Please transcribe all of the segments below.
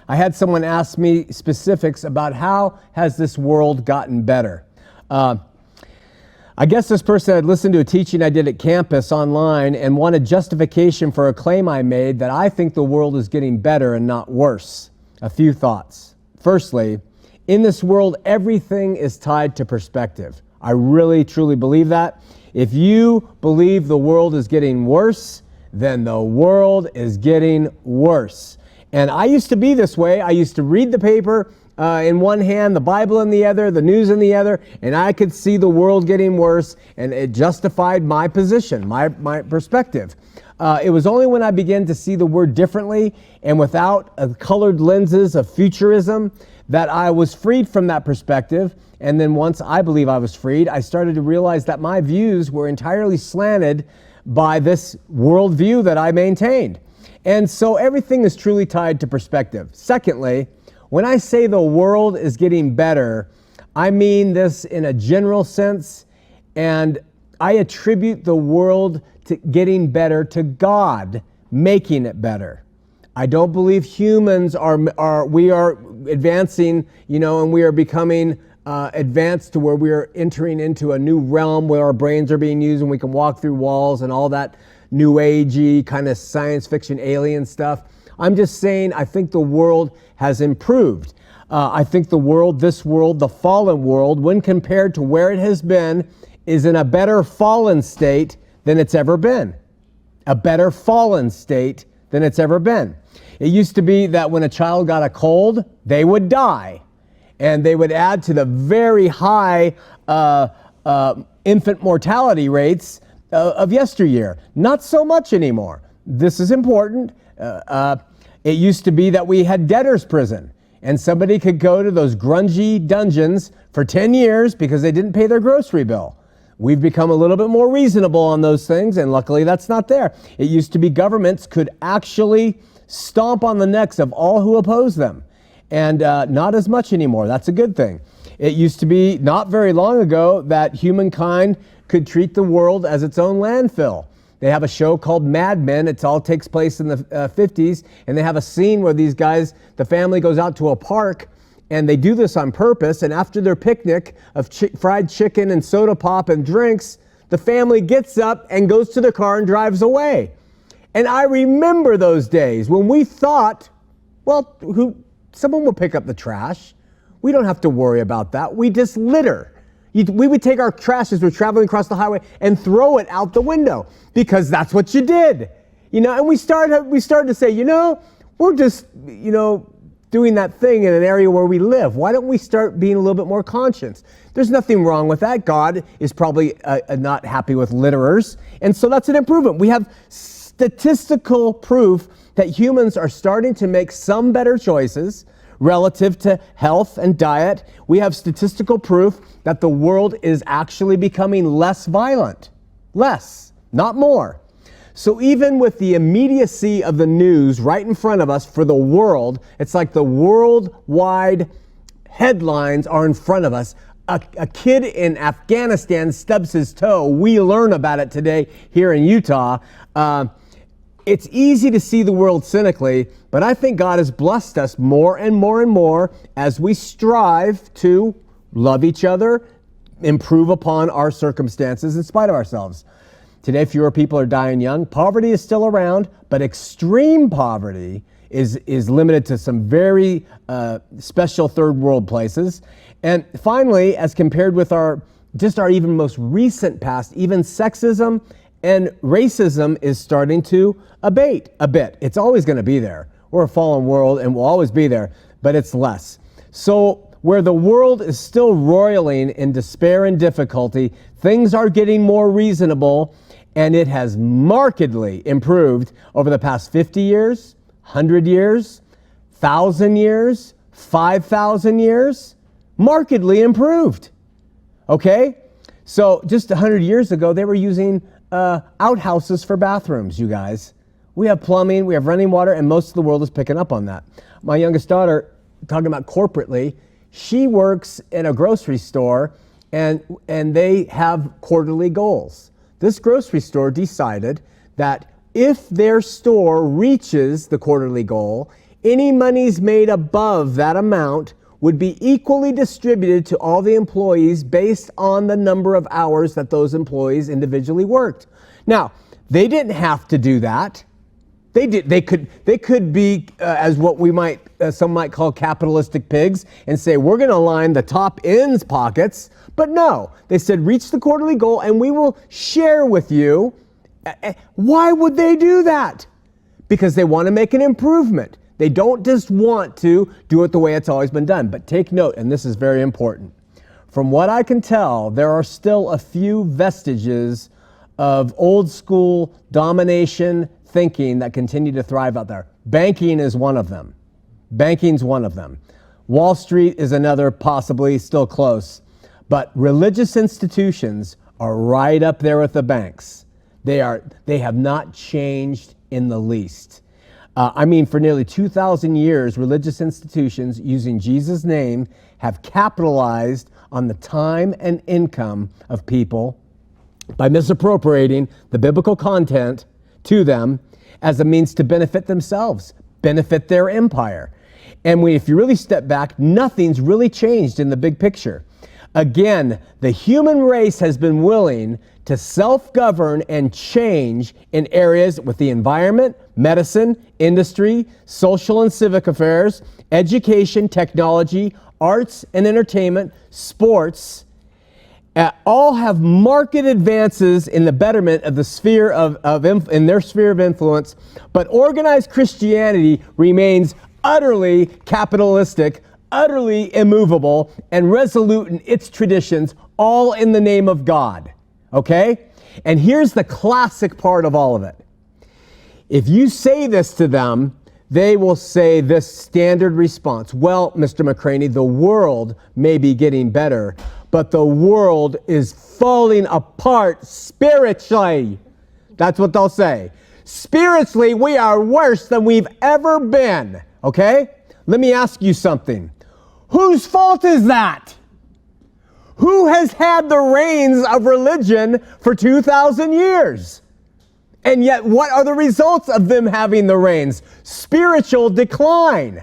I had someone ask me specifics about how has this world gotten better. I guess this person had listened to a teaching I did at campus online and wanted justification for a claim I made that I think the world is getting better and not worse. A few thoughts. Firstly, in this world, everything is tied to perspective. I really, truly believe that. If you believe the world is getting worse, then the world is getting worse. And I used to be this way. I used to read the paper in one hand, the Bible in the other, the news in the other, and I could see the world getting worse, and it justified my position, my perspective. It was only when I began to see the word differently and without colored lenses of futurism that I was freed from that perspective. And then once I believe I was freed, I started to realize that my views were entirely slanted by this worldview that I maintained. And so everything is truly tied to perspective. Secondly, when I say the world is getting better, I mean this in a general sense, and I attribute the world to getting better to God making it better. I don't believe humans we are advancing, and we are becoming advanced to where we are entering into a new realm where our brains are being used and we can walk through walls and all that new agey kind of science fiction alien stuff. I'm just saying I think the world has improved. I think this world, the fallen world, when compared to where it has been, is in a better fallen state than it's ever been. A better fallen state than it's ever been. It used to be that when a child got a cold, they would die. And they would add to the very high infant mortality rates of yesteryear. Not so much anymore. This is important. It used to be that we had debtor's prison, and somebody could go to those grungy dungeons for 10 years because they didn't pay their grocery bill. We've become a little bit more reasonable on those things, and luckily that's not there. It used to be governments could actually stomp on the necks of all who oppose them, and not as much anymore. That's a good thing. It used to be not very long ago that humankind could treat the world as its own landfill. They have a show called Mad Men. It all takes place in the 50s, and they have a scene where these guys, the family goes out to a park, and they do this on purpose, and after their picnic of fried chicken and soda pop and drinks, the family gets up and goes to the car and drives away. And I remember those days when we thought, well, someone will pick up the trash. We don't have to worry about that. We just litter. We would take our trash as we're traveling across the highway and throw it out the window because that's what you did. And we started to say, we're just, doing that thing in an area where we live. Why don't we start being a little bit more conscious? There's nothing wrong with that. God is probably not happy with litterers. And so that's an improvement. We have statistical proof that humans are starting to make some better choices relative to health and diet. We have statistical proof that the world is actually becoming less violent. Less, not more. So even with the immediacy of the news right in front of us for the world, it's like the worldwide headlines are in front of us. A kid in Afghanistan stubs his toe. We learn about it today here in Utah. It's easy to see the world cynically, but I think God has blessed us more and more and more as we strive to love each other, improve upon our circumstances in spite of ourselves. Today, fewer people are dying young. Poverty is still around, but extreme poverty is limited to some very special third world places. And finally, as compared with our even most recent past, even sexism and racism is starting to abate a bit. It's always going to be there. We're a fallen world and will always be there, but it's less. So where the world is still roiling in despair and difficulty, things are getting more reasonable, and it has markedly improved over the past 50 years, 100 years, 1,000 years, 5,000 years. Markedly improved. Okay? So just 100 years ago, they were using outhouses for bathrooms, you guys. We have plumbing, we have running water, and most of the world is picking up on that. My youngest daughter, talking about corporately, she works in a grocery store, and they have quarterly goals. This grocery store decided that if their store reaches the quarterly goal, Any monies made above that amount would be equally distributed to all the employees based on the number of hours that those employees individually worked. Now, they didn't have to do that. They could be as what we might some might call capitalistic pigs and say we're going to line the top end's pockets, but no, they said reach the quarterly goal and we will share with you. Why would they do that? Because they want to make an improvement. They don't just want to do it the way it's always been done. But take note, and this is very important. From what I can tell, there are still a few vestiges of old school domination thinking that continue to thrive out there. Banking is one of them. Banking's one of them. Wall Street is another, possibly still close. But religious institutions are right up there with the banks. They have not changed in the least. For nearly 2,000 years, religious institutions using Jesus' name have capitalized on the time and income of people by misappropriating the biblical content to them as a means to benefit themselves, benefit their empire. And if you really step back, nothing's really changed in the big picture. Again, the human race has been willing to self-govern and change in areas with the environment, medicine, industry, social and civic affairs, education, technology, arts and entertainment, sports. All have marked advances in the betterment of the sphere in their sphere of influence, but organized Christianity remains utterly capitalistic, utterly immovable, and resolute in its traditions, all in the name of God. Okay? And here's the classic part of all of it. If you say this to them, they will say this standard response. Well, Mr. McCraney, the world may be getting better, but the world is falling apart spiritually. That's what they'll say. Spiritually, we are worse than we've ever been. Okay? Let me ask you something. Whose fault is that? Who has had the reins of religion for 2,000 years? And yet, what are the results of them having the reins? Spiritual decline.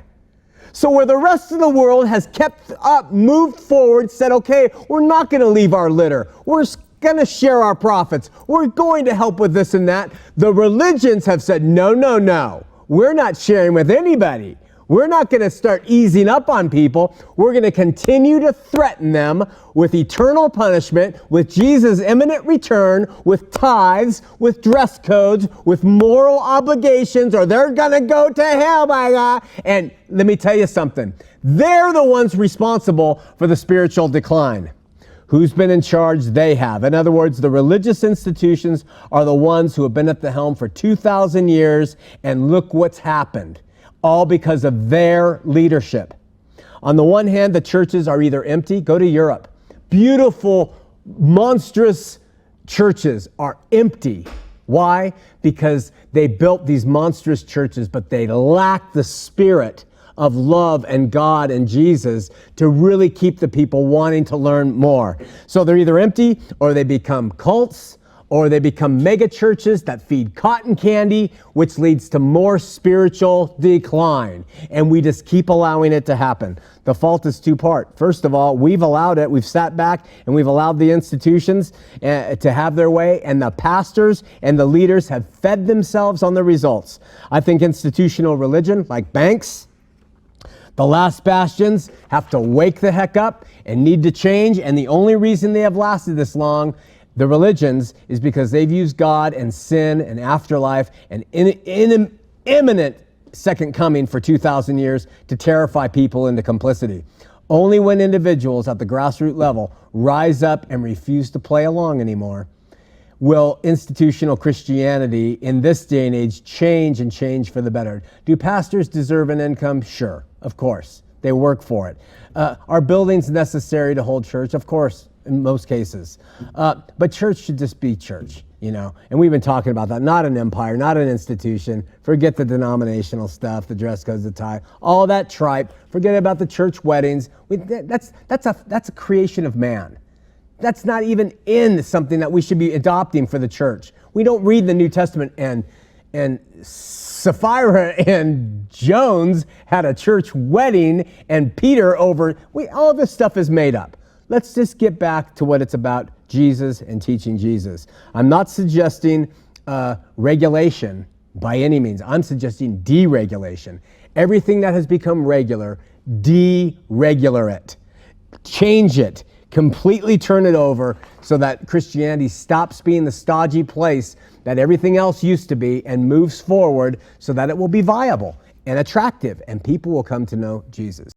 So where the rest of the world has kept up, moved forward, said, okay, we're not going to leave our litter. We're going to share our profits. We're going to help with this and that. The religions have said, no, no, no. We're not sharing with anybody. We're not going to start easing up on people. We're going to continue to threaten them with eternal punishment, with Jesus' imminent return, with tithes, with dress codes, with moral obligations, or they're going to go to hell, my God. And let me tell you something. They're the ones responsible for the spiritual decline. Who's been in charge? They have. In other words, the religious institutions are the ones who have been at the helm for 2,000 years, and look what's happened. All because of their leadership. On the one hand, the churches are either empty. Go to Europe. Beautiful, monstrous churches are empty. Why? Because they built these monstrous churches, but they lack the spirit of love and God and Jesus to really keep the people wanting to learn more. So they're either empty, or they become cults, or they become mega churches that feed cotton candy, which leads to more spiritual decline. And we just keep allowing it to happen. The fault is two-part. First of all, we've allowed it. We've sat back and we've allowed the institutions to have their way, and the pastors and the leaders have fed themselves on the results. I think institutional religion, like banks, the last bastions, have to wake the heck up and need to change. And the only reason they have lasted this long, the religions, is because they've used God and sin and afterlife and imminent second coming for 2,000 years to terrify people into complicity. Only when individuals at the grassroots level rise up and refuse to play along anymore will institutional Christianity in this day and age change, and change for the better. Do pastors deserve an income? Sure, of course. They work for it. Are buildings necessary to hold church? Of course, in most cases. But church should just be church, and we've been talking about that. Not an empire, not an institution. Forget the denominational stuff, the dress codes, the tie, all that tripe. Forget about the church weddings. That's a creation of man. That's not even in something that we should be adopting for the church. We don't read the New Testament and and Sapphira and Jones had a church wedding, and Peter all this stuff is made up. Let's just get back to what it's about, Jesus and teaching Jesus. I'm not suggesting regulation by any means. I'm suggesting deregulation. Everything that has become regular, deregular it. Change it. Completely turn it over so that Christianity stops being the stodgy place that everything else used to be and moves forward so that it will be viable and attractive and people will come to know Jesus.